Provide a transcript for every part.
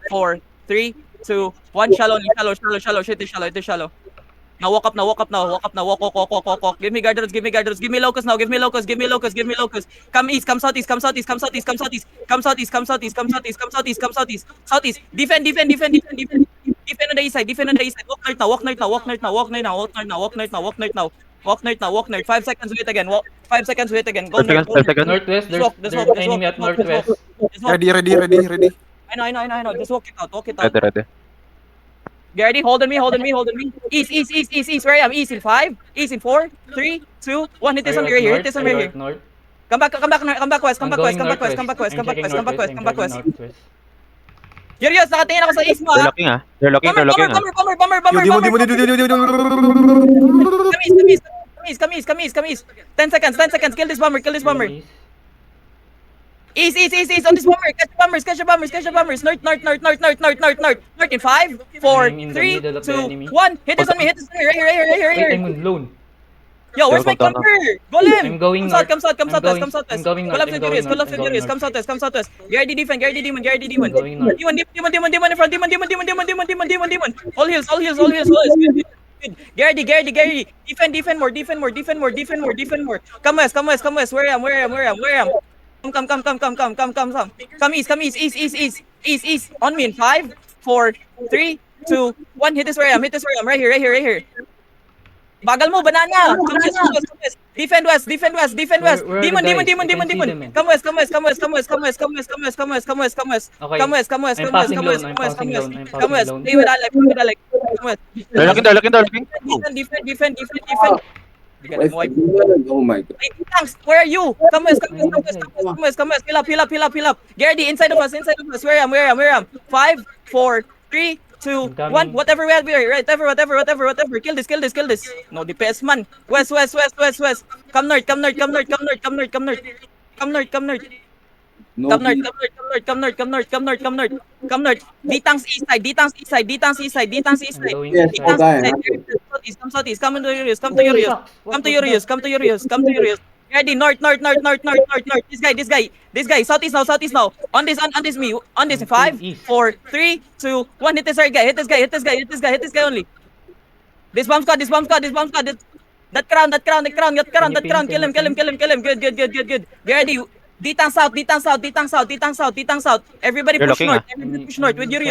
4, 3, 2, 1. Shallow, shallow. Hit it shallow. Now walk up now. Walk. Give me guard roads. Give me locus now. Give me locus. Come east. Come southeast. Southeast. Defend on the east side. Walk north. 5 seconds. Wait again. 5 seconds. Wait again. Go north. Northwest, there's enemy at northwest. Ready. I know. Just walk it out. Ready. Gardy, hold on me. East. Where I am. East in 5. East in 4, 3, 2, 1. Hit this on me right here. North. Come back west. I'm going northwest. Curious, nakatingin ako sa east mo. They're looking. Bomber. Come east. 10 seconds. Kill this bomber. East. On this bomber. Catch the bombers. North in 5, 4, I'm in the 3, middle of the 2, enemy. 1. Hit this on me. Right here. I'm alone. Yo, where's my Down. cover? Golem! I'm going Come north. southwest. I'm going north. Pull up Furious. Come southwest. Gardy defend. Demon. I'm going north. Demon in front. Demon. All heals. Good. Gardy. Defend more. Come west. Where I am. Come east. On me in 5, 4, 3, 2, 1. Hit this where I am. Right here. Bagal mo, banana! Come west. Defend west. Where are Demon. the guys? I can see them, man. Come west. Okay. Come west. I'm passing loan. Stay with Alec. Come west. They're looking. Defend. Oh my god. Hey, Tanks, where are you? Come west. Fill up. Gardy, inside of us. Where I am. 5, 4, 3, 2, 1. Whatever we have here. Whatever. Kill this. No DPS man. West. Come north. No. Come north. D-Tanks east side. I'm going Yes, east side. okay. Come southeast. Come to your use. Ready, north. This guy. Southeast now. On this me. On this 5, 4, 3, 2, 1. Hit this guy only. This bomb squad. That crown. Kill him. Good. Ready. D-Tank south. Everybody You're push looking, north. Push north. With your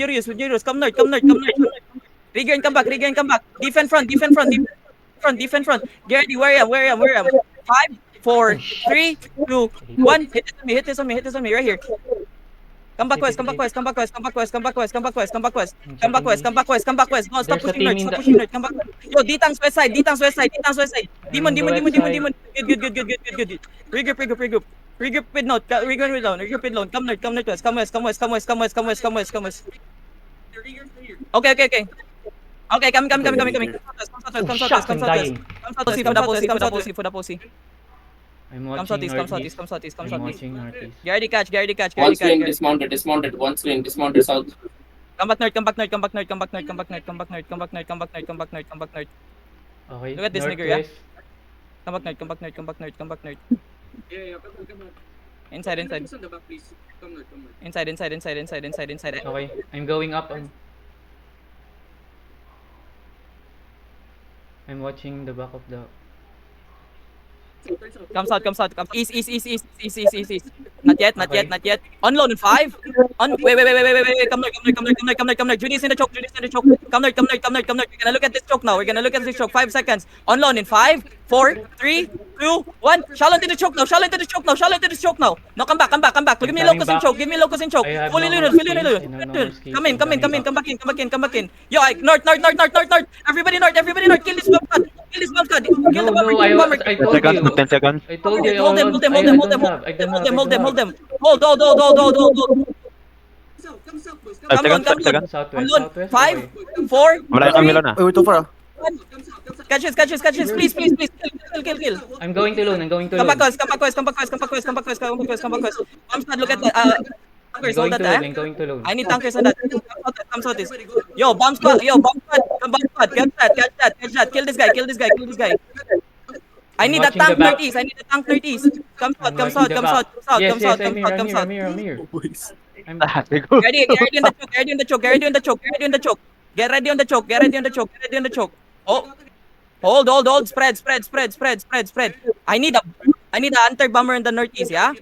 use. Come north. Regain, come back. Defend front. Gardy, where I am. 5, 4, 3, 2, 1. Hit this on me right here. Come back west. Don't stop pushing north. Come back. Yo, D-Tanks west side. Demon. Good. Regroup with loan. Come north. Okay. Okay, coming. Come south. I'm dying. For the pussy. I'm Come watching southeast. northeast. I'm watching northeast. Gardy catch. One swing dismounted. One swing dismounted south. Come back north. Come back north. Okay. Look at this nigga, yeah? northwest. Come back north. Inside. Inside. Okay. I'm going up. I'm watching the back of the... Come south. East. Not yet. On loan in 5. Wait. Come north. Judy's in the choke. Come north. We're gonna look at this choke. 5 seconds. On loan in 5, 4, 3, 2, 1. Shallow into the choke now. No, come back. Give me locus and choke. I have Fully no loaded. more skills. Come in. Come back in. Yo, north. Everybody north. Kill this bomb squad. Kill the bomber. I told you. 10 seconds. I told you. Hold them. I don't have. Hold. Five seconds. Southwest. 5, 4, Wala kami na. Wait, too far. Catch this. Please. Kill. I'm going to loan. Come back west. Bomb squad, look at the tankers, hold that, I'm going to loan. I need tankers on that. Come south. Yo, bomb squad. Catch that. Kill this guy. I I'm need a watching the tank back. northeast. I need a tank northeast. Come I'm south, come watching south, the come back. south, come south, Yes, come yes, south, I'm come here, south, I'm come here, south. I'm here, I'm here. Boys. I'm Ah, siguro. Get ready on the choke, get ready on the choke, get ready on the choke, get ready on the choke. Get ready on the choke, get ready on the choke, get ready on the choke. Oh, hold. Spread. I need a hunter bomber in the northeast, yeah?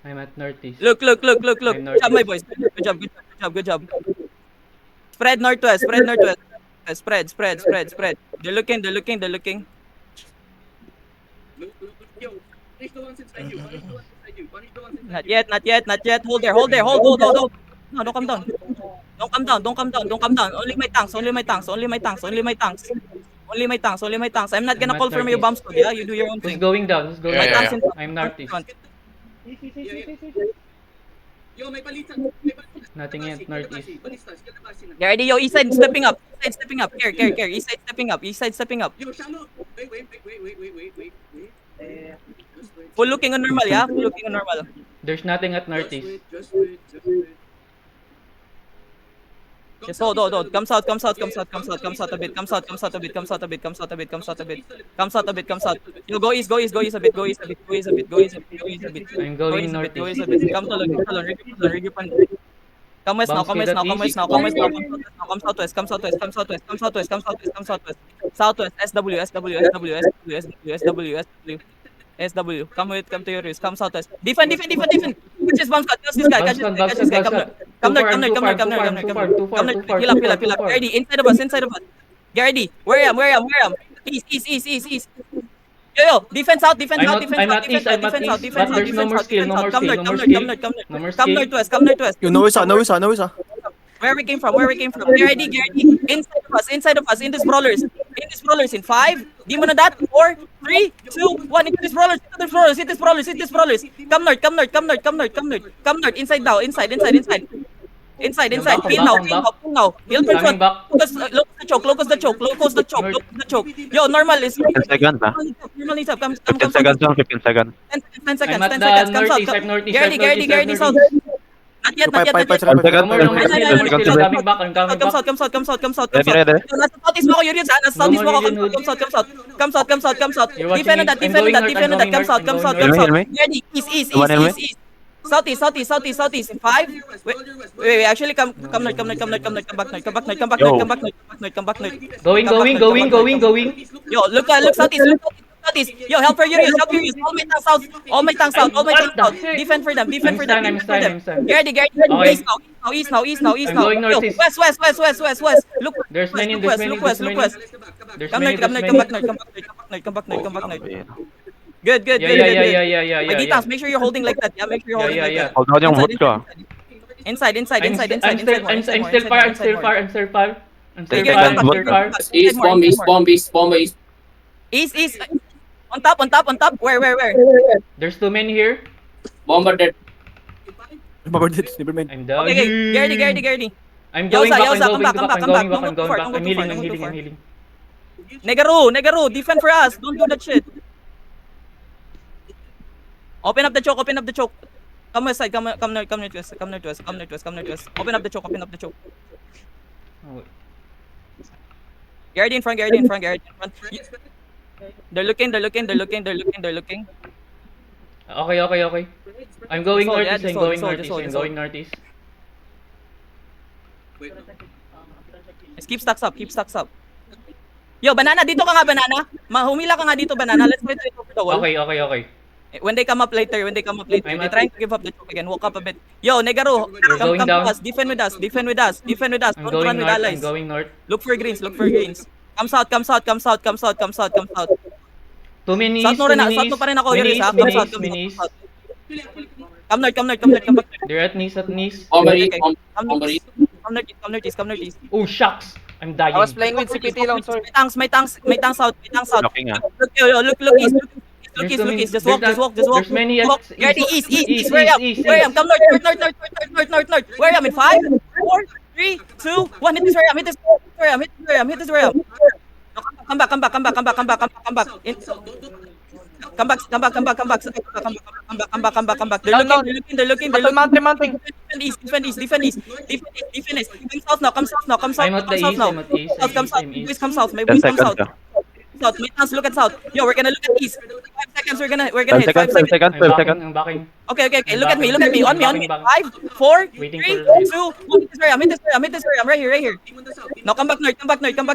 I'm at northeast. Look. I'm Good job, my boys. Good job. Spread northwest. Spread. They're looking. Not yet. Hold there. Hold. No, don't come down. Don't come down. Only my tanks. Only my tanks. I'm not gonna at call for your northeast. bomb squad, yeah? You do your own Who's thing. going down? Who's going My Yeah, down? tanks in front. I'm northeast. Front. Nothing yet, northeast. Get ready, yo, east side stepping up. Care. East side stepping up. Full looking on normal, yeah? There's nothing at northeast. Just hold. Come south a bit. You go east a bit. I'm going northeast. Come to Lon. Come west now. Come southwest. Southwest. SW. Come to your wrist. Come southwest. Defend. Catch this bomb squad. Catch this guy. Come north. Heal up. Ready. Inside of us. Get ready. Where I am. East. Yo. Defense out. I'm at east, but there's no more skill. Come No more skill. northwest. You know isa. Where we came from. Get ready. Inside of us. In these brawlers. In 5. Di mo na that. 4, 3, 2, 1. Into these brawlers. Hit these brawlers. Come north. Inside now. Inside. Pin now. Heal in front. Coming back. Locus the choke. Yo, normal is 10 seconds, ah. normal is up. Come. 15 seconds lang, 15 seconds. 10 seconds. I'm at 10 the seconds. Come northeast, south. I'm northeast, Get ready, south. Not yet. Five seconds. No more No, no, skill. no, no. I'm coming back. Come south. Ready. Nasa southeast mo ako, Yurius, ha? Nasa southeast mo ako. No more Come south. You're watching Defend me. that. I'm going north, Defend I'm that. going Come north, south. I'm going north. Ready? East. Someone help me? Southeast. In 5. Wait. Actually, come north. Come back north. Going. Yo, look southeast. Yo, help for Yurius. All my tanks out. What the heck? Defend for them. I'm stunned. Get ready. Okay. East now. I'm going Yo, northeast. west. Look. There's many. Look west. There's Come many. back north. Good. Yeah. My D-tanks, make sure you're holding like that. Yeah, make sure you're holding like Yeah. that. Hold on yung vote ko. Inside. I'm still far. East. On top. Where? There's too many here. Bomber dead. Never mind. I'm down. Okay, get ready. I'm going back. Yowza, I'm going back. come back. I'm healing. Negaru, defend for us. Don't do that shit. Open up the choke. Come west side. Come northwest. Open up the choke. Oh, Get in front. They're looking. Okay. I'm going Just hold, yeah, northeast. just hold. I'm going northeast. Just keep stacks up. Yo, banana, dito ka nga, banana. Humila ka nga dito, banana. Let's wait over the wall. Okay. When they come up later, I'm they're at- trying to give up the choke again. Walk up a bit. Yo, Negaro, We're come going to down. us. Defend with us. I'm Don't going run with north. allies. I'm going north. Look for greens. Come south. Too many. South mo pa rin ako, Yuri, ha? Minis. Come north. They're at knees. Bomber Okay. east. Bomber east. Come northeast. Oh shucks. I'm dying. I was playing with CPT lang, sorry. May tanks south. Locking, ah. Look east. Just walk. There's many at Walk. Ready, east. Where I am? Come north. Where I am? In 5, 4, 3, 2, 1. Hit this where I am. Come back. Come back. They're looking. Mounting. Defend east. Come south now. I'm at the east. Come south. My 10 wings come seconds, south. ah. south. May chance, look at south. Yo, we're gonna look at east. 5 seconds, we're gonna 12 hit. 5 seconds, 12 seconds. seconds, 12 seconds. I'm backing. Okay. Look at me. On me. Backing. 5, 4, 3, Waiting 2, for- 1. Hit this where I'm. Right here. Now come back north. Come back north. I'm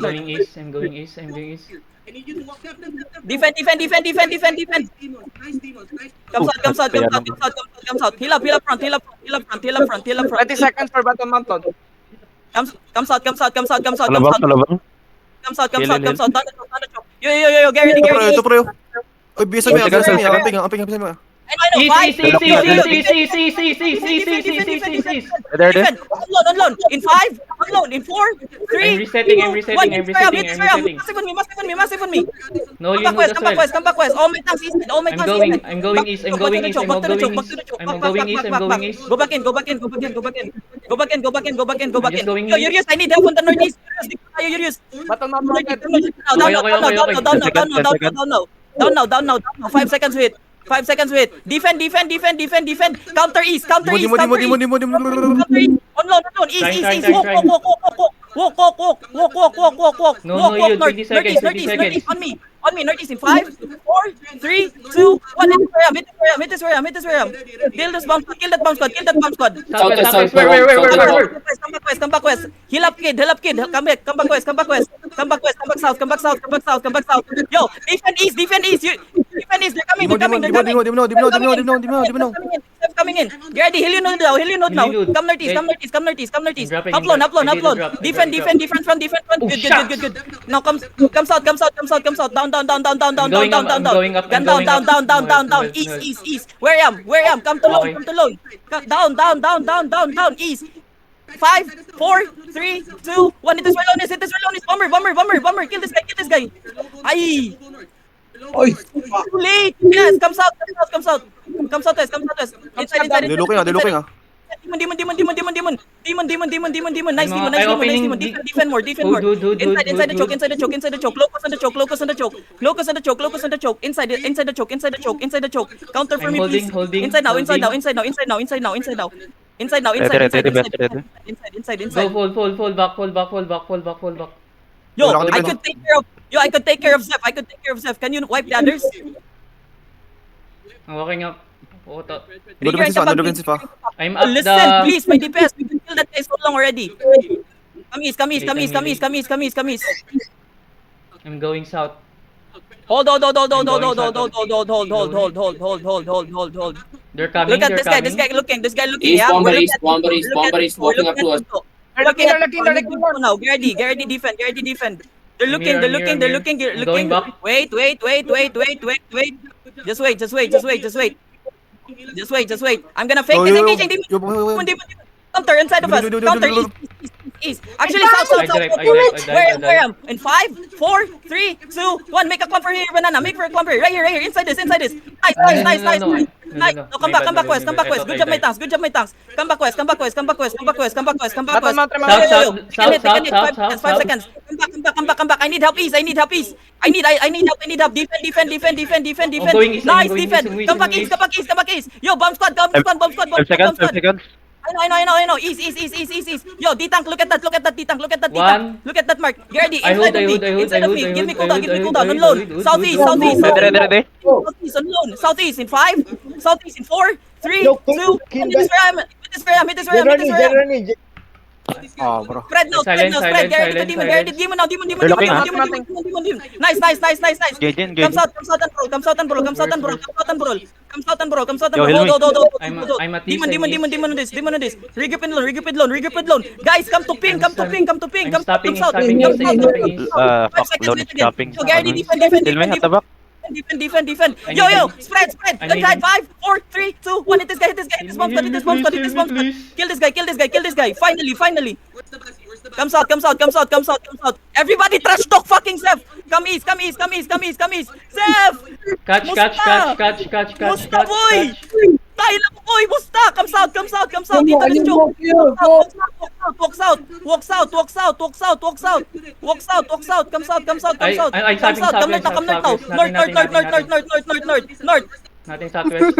going east. Defend. Come south. Heal up front. 20 seconds for Baton Mountain. Come south. Talabang. Come south. Down the choke. Yo, Gary. Ito pre. Oy, bisan mo yan. Second, second. Amping mo. I know. East. There. Defend. On loan. In 5. On loan. In 4, 3. I'm resetting. Hit this area. Massive on me. No, you Come know back west. Come back west. All my tanks east. I'm going east. Go back to the choke. Go back in. just going Yo, east. Urius, I need help on the northeast. Urius. Baton Mountain. Down now. 5 seconds with. Defend. Counter east. Dimo. Counter east. On loan. East. Walk. No, Walk. you, 20 seconds, 20 Northeast. seconds. On me. Northeast in 5, 4, 3, 2, 1. Hit this where I am. Kill that bomb squad. Southwest. Where? Come back west. Heal up kid. Come back west. Come back south. Yo, defend east. Defend east. They're coming. Dimo. They're coming in. Gerdy, heal your node now. Reload. Come northeast. Dropping. Upload. I did a drop. Defend front. Oh, Good. shucks. Now come south. Down. I'm going up. Down. East. Where I am. Come to loan. Down. East. 5, 4, 3, 2, 1. Hit this where Lonis. Bomber. Kill this guy. Ay. Too late. Yes. Come south. Inside. They're looking ah. Demon. Nice demon. I opening Defend more. Dude. Inside the choke. Locus on the choke. Inside the choke. Counter for I'm me, please. holding. Inside now. Inside. Ready. Inside. Fall back. Yo, Wala ka I din could take care of Zeph. Can you wipe the others? I'm walking up. No defensive pa. I'm up Listen, the... please, my DPS. We can kill that guy so long already. Come east. I'm going south. Hold. They're coming. Look at this guy looking. East, Yeah, bomber we're east, looking- bomber east, we're bomber looking- east walking up to us. We're looking at Looking. now. Gardy defend. They're looking. I'm going back. Wait. Just wait. I'm gonna fake this engaging. Demon. Counter inside of us. Counter east. Actually, south. I dive. Where am? In 5, 4, 3, 2, 1. Make a clumper here, banana. Make for a clumper. Right here. Inside this. Nice. No. No, come back west. Good job, my tanks. Come back west. Baton Mountain. Yo. South. 5 seconds. Come back. I need help east. I need help. Defend. I'm going east, Nice I'm going defend. east, I'm going Come back east. east. Yo, bomb squad. 12 seconds. I know. East. Yo, D-Tank, look at that D-Tank. One. Look at that mark. Gardy, I inside hold, of me. Give me cooldown. On hold. loan. Southeast. Ready. Southeast on loan. Southeast in 5. Southeast in 4, 3, 2. Hit this where I am. Ah, bro. Spread now. Silence. Gardy, demon now. Demon. They're looking, ah. Nice. Gaijin. Come south and bro. Yo, heal me. I'm at Demon on this. Regroup and loan. Guys, come to ping. I'm stopping Come south. east. 5 seconds Loan left stopping. again. So Gardy, defend. Heal me at the back. Defend. I Yo, need- spread. I Good need- guy. 5, 4, 3, 2, 1. Hit this guy. Hit this bomb squad. Kill this guy. Finally. Come south. Everybody trash talk fucking Zeph. Come east. Zeph! Catch. Musta, boy! Tayo lang po, boy! Musta! Come south! Dito na si Joe! Walk south! Come south! I'm stopping Come north now! southwest. North! Nothing southwest.